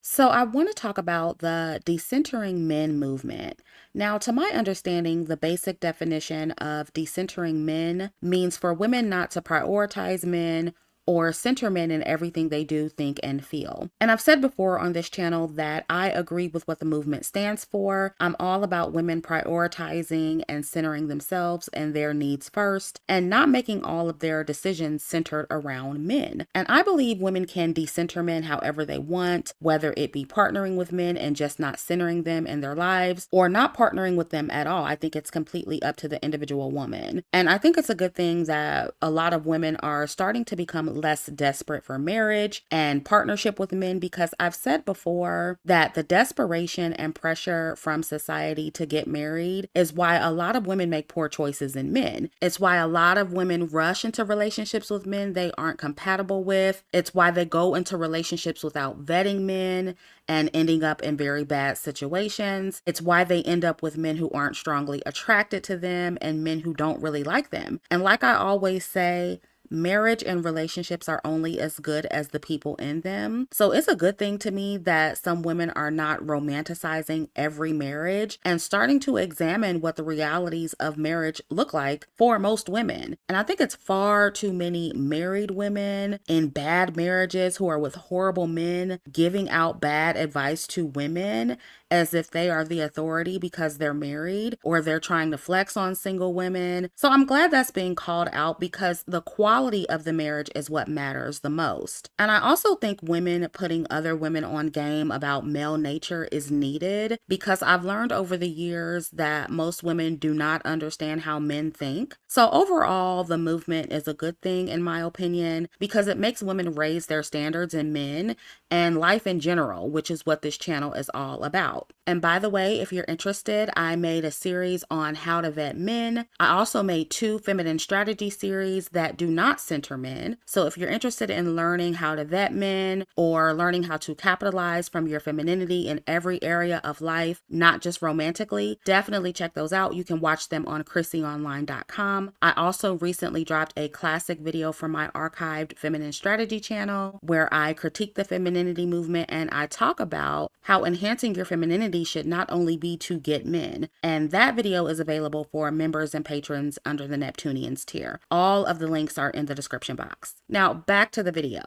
So, I want to talk about the decentering men movement. Now, to my understanding, the basic definition of decentering men means for women not to prioritize men or center men in everything they do, think, and feel. And I've said before on this channel that I agree with what the movement stands for. I'm all about women prioritizing and centering themselves and their needs first, and not making all of their decisions centered around men. And I believe women can decenter men however they want, whether it be partnering with men and just not centering them in their lives, or not partnering with them at all. I think it's completely up to the individual woman. And I think it's a good thing that a lot of women are starting to become less desperate for marriage and partnership with men, because I've said before that the desperation and pressure from society to get married is why a lot of women make poor choices in men. It's why a lot of women rush into relationships with men they aren't compatible with. It's why they go into relationships without vetting men and ending up in very bad situations. It's why they end up with men who aren't strongly attracted to them and men who don't really like them. And like I always say, marriage and relationships are only as good as the people in them. So it's a good thing to me that some women are not romanticizing every marriage and starting to examine what the realities of marriage look like for most women. And I think it's far too many married women in bad marriages who are with horrible men giving out bad advice to women as if they are the authority because they're married, or they're trying to flex on single women. So I'm glad that's being called out, because the quality of the marriage is what matters the most. And I also think women putting other women on game about male nature is needed, because I've learned over the years that most women do not understand how men think. So overall, the movement is a good thing in my opinion, because it makes women raise their standards in men and life in general, which is what this channel is all about. And by the way, if you're interested, I made a series on how to vet men. I also made 2 feminine strategy series that do not center men. So if you're interested in learning how to vet men or learning how to capitalize from your femininity in every area of life, not just romantically, definitely check those out. You can watch them on chrissyonline.com. I also recently dropped a classic video from my archived feminine strategy channel where I critique the femininity movement and I talk about how enhancing your femininity should not only be to get men. And that video is available for members and patrons under the Neptunians tier. All of the links are in the description box. Now back to the video.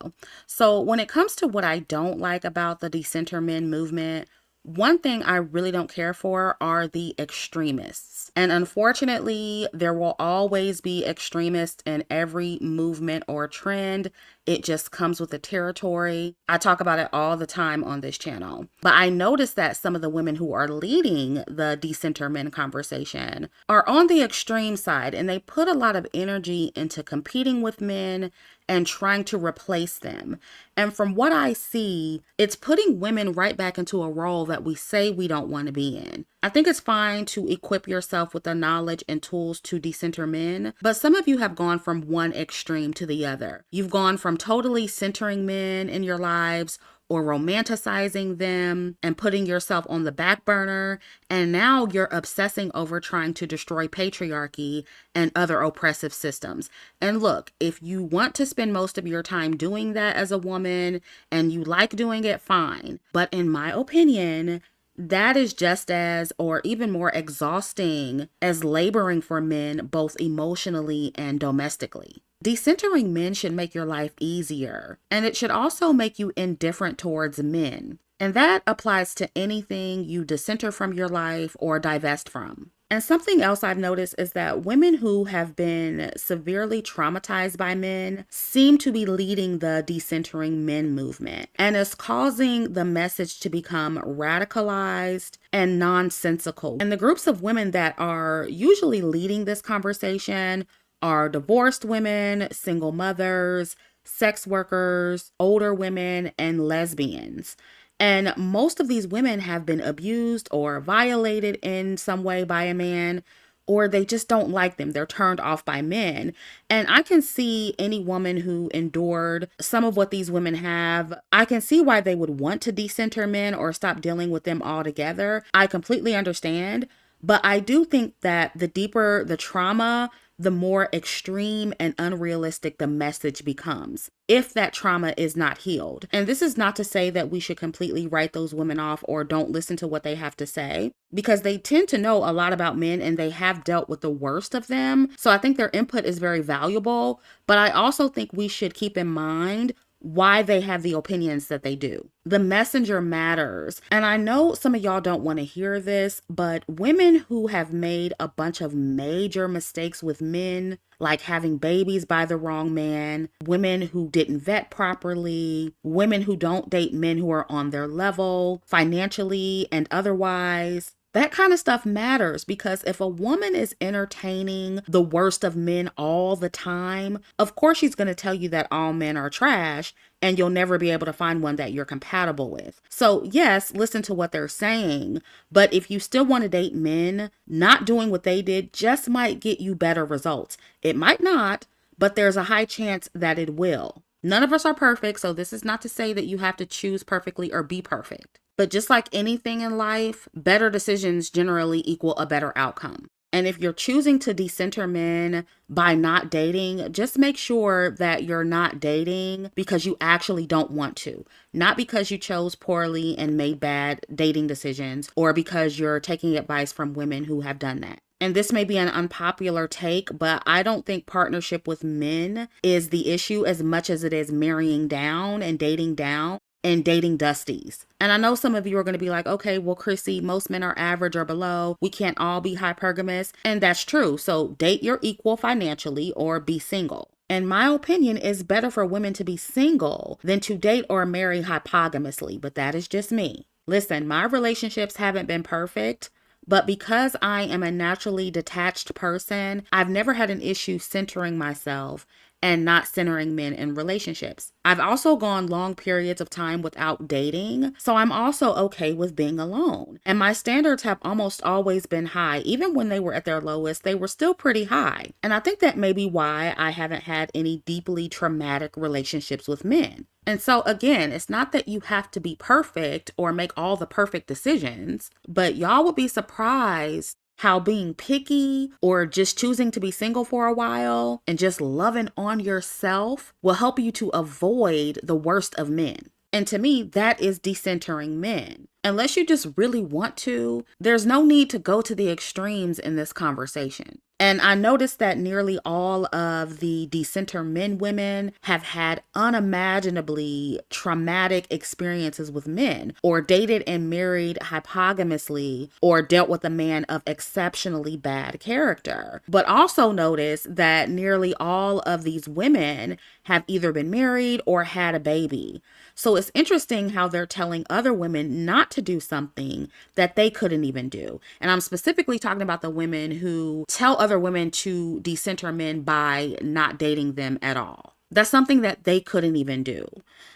So when it comes to what I don't like about the Decenter Men movement, one thing I really don't care for are the extremists. And unfortunately, there will always be extremists in every movement or trend. It just comes with the territory. I talk about it all the time on this channel. But I noticed that some of the women who are leading the decenter men conversation are on the extreme side, and they put a lot of energy into competing with men and trying to replace them. And from what I see, it's putting women right back into a role that we say we don't want to be in. I think it's fine to equip yourself with the knowledge and tools to decenter men, but some of you have gone from one extreme to the other. You've gone from totally centering men in your lives or romanticizing them and putting yourself on the back burner. And now you're obsessing over trying to destroy patriarchy and other oppressive systems. And look, if you want to spend most of your time doing that as a woman and you like doing it, fine. But in my opinion, that is just as or even more exhausting as laboring for men, both emotionally and domestically. Decentering men should make your life easier, and it should also make you indifferent towards men. And that applies to anything you decenter from your life or divest from. And something else I've noticed is that women who have been severely traumatized by men seem to be leading the decentering men movement, and it's causing the message to become radicalized and nonsensical. And the groups of women that are usually leading this conversation are divorced women, single mothers, sex workers, older women, and lesbians. And most of these women have been abused or violated in some way by a man, or they just don't like them. They're turned off by men. And I can see any woman who endured some of what these women have. I can see why they would want to decenter men or stop dealing with them altogether. I completely understand. But I do think that the deeper the trauma, the more extreme and unrealistic the message becomes if that trauma is not healed. And this is not to say that we should completely write those women off or don't listen to what they have to say, because they tend to know a lot about men and they have dealt with the worst of them. So I think their input is very valuable, but I also think we should keep in mind why they have the opinions that they do. The messenger matters. And I know some of y'all don't want to hear this, but women who have made a bunch of major mistakes with men, like having babies by the wrong man, women who didn't vet properly, women who don't date men who are on their level, financially and otherwise, that kind of stuff matters, because if a woman is entertaining the worst of men all the time, of course she's going to tell you that all men are trash and you'll never be able to find one that you're compatible with. So yes, listen to what they're saying, but if you still want to date men, not doing what they did just might get you better results. It might not, but there's a high chance that it will. None of us are perfect, so this is not to say that you have to choose perfectly or be perfect. But just like anything in life, better decisions generally equal a better outcome. And if you're choosing to decenter men by not dating, just make sure that you're not dating because you actually don't want to. Not because you chose poorly and made bad dating decisions, or because you're taking advice from women who have done that. And this may be an unpopular take, but I don't think partnership with men is the issue as much as it is marrying down and dating dusties. And I know some of you are going to be like, okay, well, Chrissy, most men are average or below. We can't all be hypergamous. And that's true. So date your equal financially or be single. In my opinion, it's better for women to be single than to date or marry hypogamously, but that is just me. Listen, my relationships haven't been perfect, but because I am a naturally detached person, I've never had an issue centering myself and not centering men in relationships. I've also gone long periods of time without dating, so I'm also okay with being alone. And my standards have almost always been high. Even when they were at their lowest, they were still pretty high. And I think that may be why I haven't had any deeply traumatic relationships with men. And so again, it's not that you have to be perfect or make all the perfect decisions, but y'all would be surprised how being picky or just choosing to be single for a while and just loving on yourself will help you to avoid the worst of men. And to me, that is decentering men. Unless you just really want to, there's no need to go to the extremes in this conversation. And I noticed that nearly all of the decenter men women have had unimaginably traumatic experiences with men, or dated and married hypogamously, or dealt with a man of exceptionally bad character. But also notice that nearly all of these women have either been married or had a baby. So it's interesting how they're telling other women not to do something that they couldn't even do. And I'm specifically talking about the women who tell other women to decenter men by not dating them at all. That's something that they couldn't even do.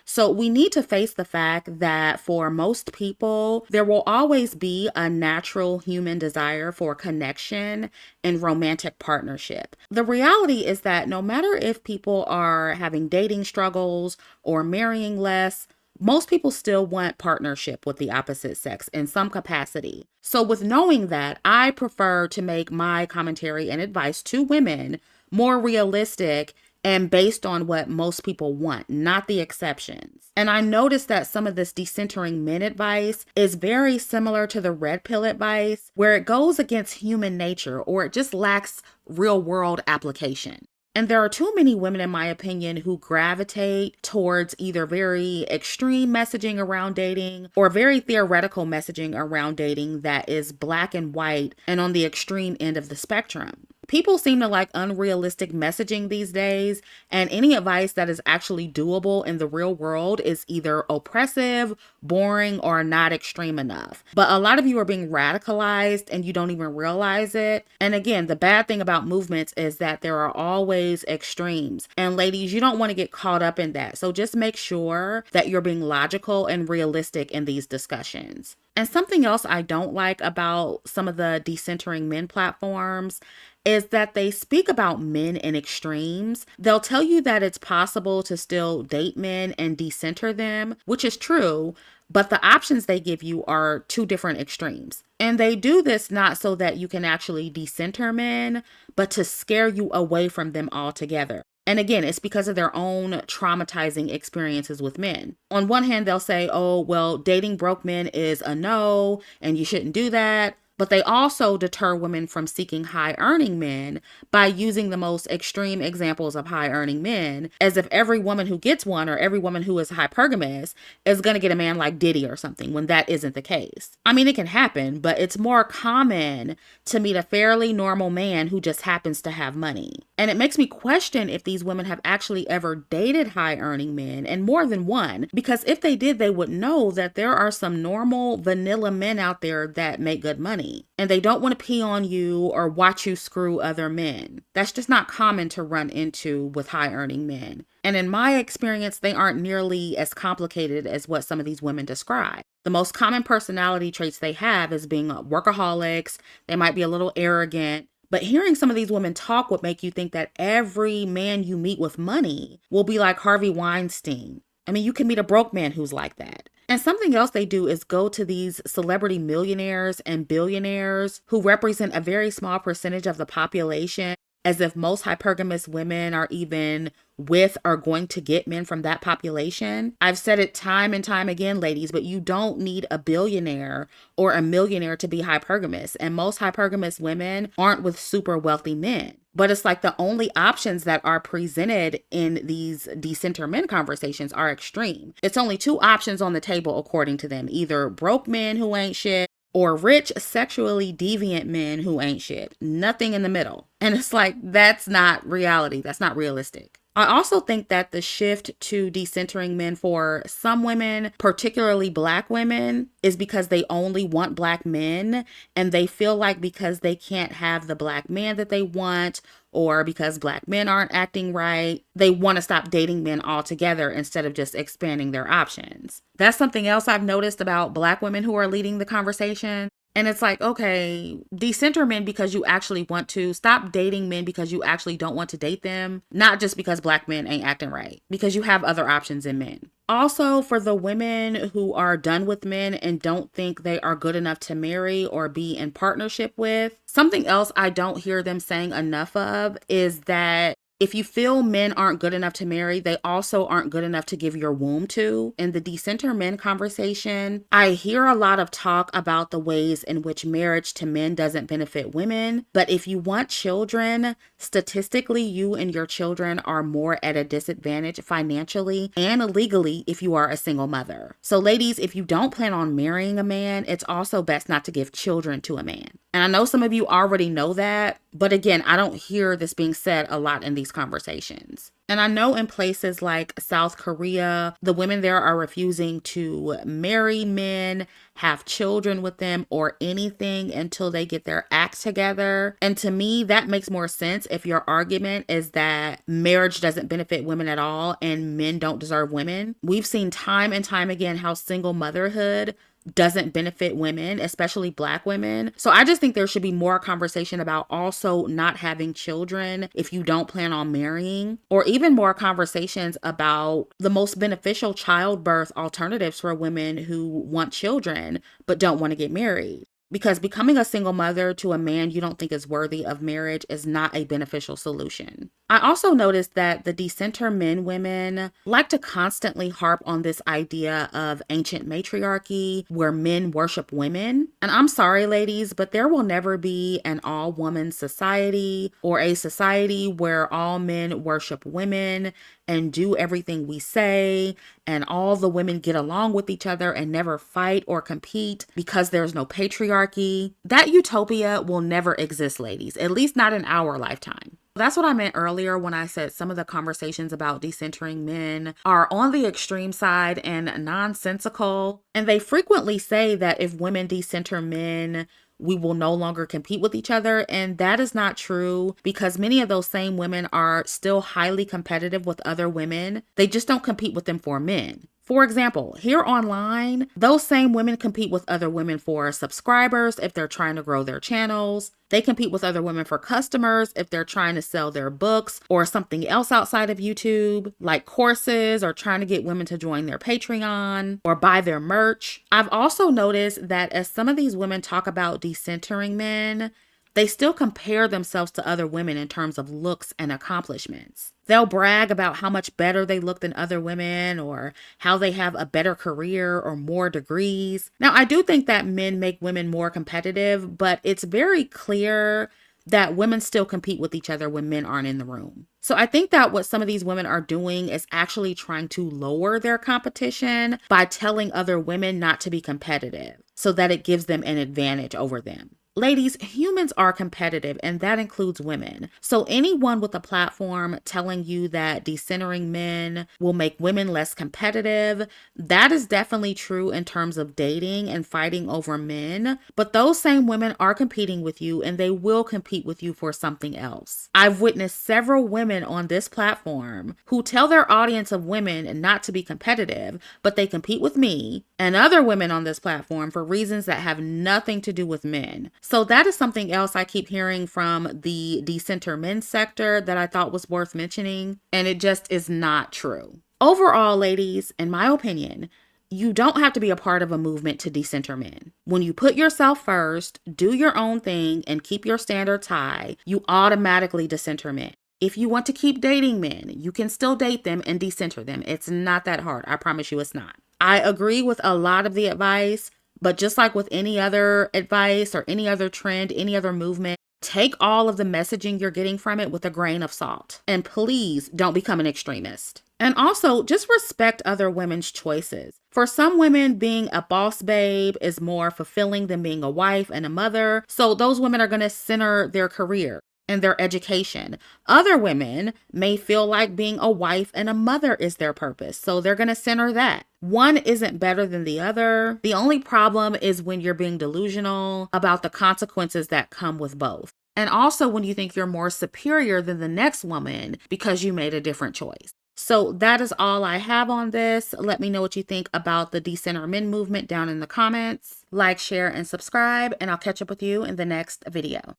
So we need to face the fact that for most people, there will always be a natural human desire for connection and romantic partnership. The reality is that no matter if people are having dating struggles or marrying less, most people still want partnership with the opposite sex in some capacity. So with knowing that, I prefer to make my commentary and advice to women more realistic and based on what most people want, not the exceptions. And I noticed that some of this decentering men advice is very similar to the red pill advice, where it goes against human nature or it just lacks real world application. And there are too many women, in my opinion, who gravitate towards either very extreme messaging around dating or very theoretical messaging around dating that is black and white and on the extreme end of the spectrum. People seem to like unrealistic messaging these days, and any advice that is actually doable in the real world is either oppressive, boring, or not extreme enough. But a lot of you are being radicalized and you don't even realize it. And again, the bad thing about movements is that there are always extremes. And ladies, you don't want to get caught up in that. So just make sure that you're being logical and realistic in these discussions. And something else I don't like about some of the decentering men platforms is that they speak about men in extremes. They'll tell you that it's possible to still date men and decenter them, which is true, but the options they give you are two different extremes. And they do this not so that you can actually decenter men, but to scare you away from them altogether. And again, it's because of their own traumatizing experiences with men. On one hand, they'll say, oh, well, dating broke men is a no, and you shouldn't do that. But they also deter women from seeking high earning men by using the most extreme examples of high earning men, as if every woman who gets one or every woman who is hypergamous is going to get a man like Diddy or something, when that isn't the case. I mean, it can happen, but it's more common to meet a fairly normal man who just happens to have money. And it makes me question if these women have actually ever dated high earning men, and more than one, because if they did, they would know that there are some normal vanilla men out there that make good money. And they don't want to pee on you or watch you screw other men. That's just not common to run into with high earning men. And in my experience, they aren't nearly as complicated as what some of these women describe. The most common personality traits they have is being workaholics. They might be a little arrogant. But hearing some of these women talk would make you think that every man you meet with money will be like Harvey Weinstein. I mean, you can meet a broke man who's like that. And something else they do is go to these celebrity millionaires and billionaires who represent a very small percentage of the population, as if most hypergamous women are even with or going to get men from that population. I've said it time and time again, ladies, but you don't need a billionaire or a millionaire to be hypergamous. And most hypergamous women aren't with super wealthy men. But it's like the only options that are presented in these decenter men conversations are extreme. It's only two options on the table, according to them: either broke men who ain't shit or rich, sexually deviant men who ain't shit. Nothing in the middle. And it's like, that's not reality. That's not realistic. I also think that the shift to decentering men for some women, particularly Black women, is because they only want Black men, and they feel like because they can't have the Black man that they want, or because Black men aren't acting right, they want to stop dating men altogether instead of just expanding their options. That's something else I've noticed about Black women who are leading the conversation. And it's like, okay, decenter men because you actually want to. Stop dating men because you actually don't want to date them. Not just because Black men ain't acting right. Because you have other options in men. Also, for the women who are done with men and don't think they are good enough to marry or be in partnership with, something else I don't hear them saying enough of is that if you feel men aren't good enough to marry, they also aren't good enough to give your womb to. In the decenter men conversation, I hear a lot of talk about the ways in which marriage to men doesn't benefit women. But if you want children, statistically, you and your children are more at a disadvantage financially and legally if you are a single mother. So ladies, if you don't plan on marrying a man, it's also best not to give children to a man. And I know some of you already know that, but again, I don't hear this being said a lot in these conversations. And I know in places like South Korea, the women there are refusing to marry men, have children with them, or anything until they get their act together. And to me, that makes more sense if your argument is that marriage doesn't benefit women at all and men don't deserve women. We've seen time and time again how single motherhood doesn't benefit women, especially Black women. So I just think there should be more conversation about also not having children if you don't plan on marrying, or even more conversations about the most beneficial childbirth alternatives for women who want children but don't want to get married. Because becoming a single mother to a man you don't think is worthy of marriage is not a beneficial solution. I also noticed that the decenter men women like to constantly harp on this idea of ancient matriarchy where men worship women. And I'm sorry, ladies, but there will never be an all-woman society or a society where all men worship women and do everything we say, and all the women get along with each other and never fight or compete because there's no patriarchy. That utopia will never exist, ladies, at least not in our lifetime. That's what I meant earlier when I said some of the conversations about decentering men are on the extreme side and nonsensical. And they frequently say that if women decenter men, we will no longer compete with each other. And that is not true, because many of those same women are still highly competitive with other women. They just don't compete with them for men. For example, here online, those same women compete with other women for subscribers if they're trying to grow their channels. They compete with other women for customers if they're trying to sell their books or something else outside of YouTube, like courses or trying to get women to join their Patreon or buy their merch. I've also noticed that as some of these women talk about decentering men, they still compare themselves to other women in terms of looks and accomplishments. They'll brag about how much better they look than other women or how they have a better career or more degrees. Now, I do think that men make women more competitive, but it's very clear that women still compete with each other when men aren't in the room. So I think that what some of these women are doing is actually trying to lower their competition by telling other women not to be competitive so that it gives them an advantage over them. Ladies, humans are competitive, and that includes women. So anyone with a platform telling you that decentering men will make women less competitive, that is definitely true in terms of dating and fighting over men. But those same women are competing with you, and they will compete with you for something else. I've witnessed several women on this platform who tell their audience of women not to be competitive, but they compete with me and other women on this platform for reasons that have nothing to do with men. So that is something else I keep hearing from the decenter men sector that I thought was worth mentioning, and it just is not true. Overall, ladies, in my opinion, you don't have to be a part of a movement to decenter men. When you put yourself first, do your own thing, and keep your standards high, you automatically decenter men. If you want to keep dating men, you can still date them and decenter them. It's not that hard. I promise you it's not. I agree with a lot of the advice, but just like with any other advice or any other trend, any other movement, take all of the messaging you're getting from it with a grain of salt. And please don't become an extremist. And also, just respect other women's choices. For some women, being a boss babe is more fulfilling than being a wife and a mother. So those women are going to center their career and their education. Other women may feel like being a wife and a mother is their purpose, so they're going to center that. One isn't better than the other. The only problem is when you're being delusional about the consequences that come with both. And also when you think you're more superior than the next woman because you made a different choice. So that is all I have on this. Let me know what you think about the Decenter Men movement down in the comments. Like, share, and subscribe, and I'll catch up with you in the next video.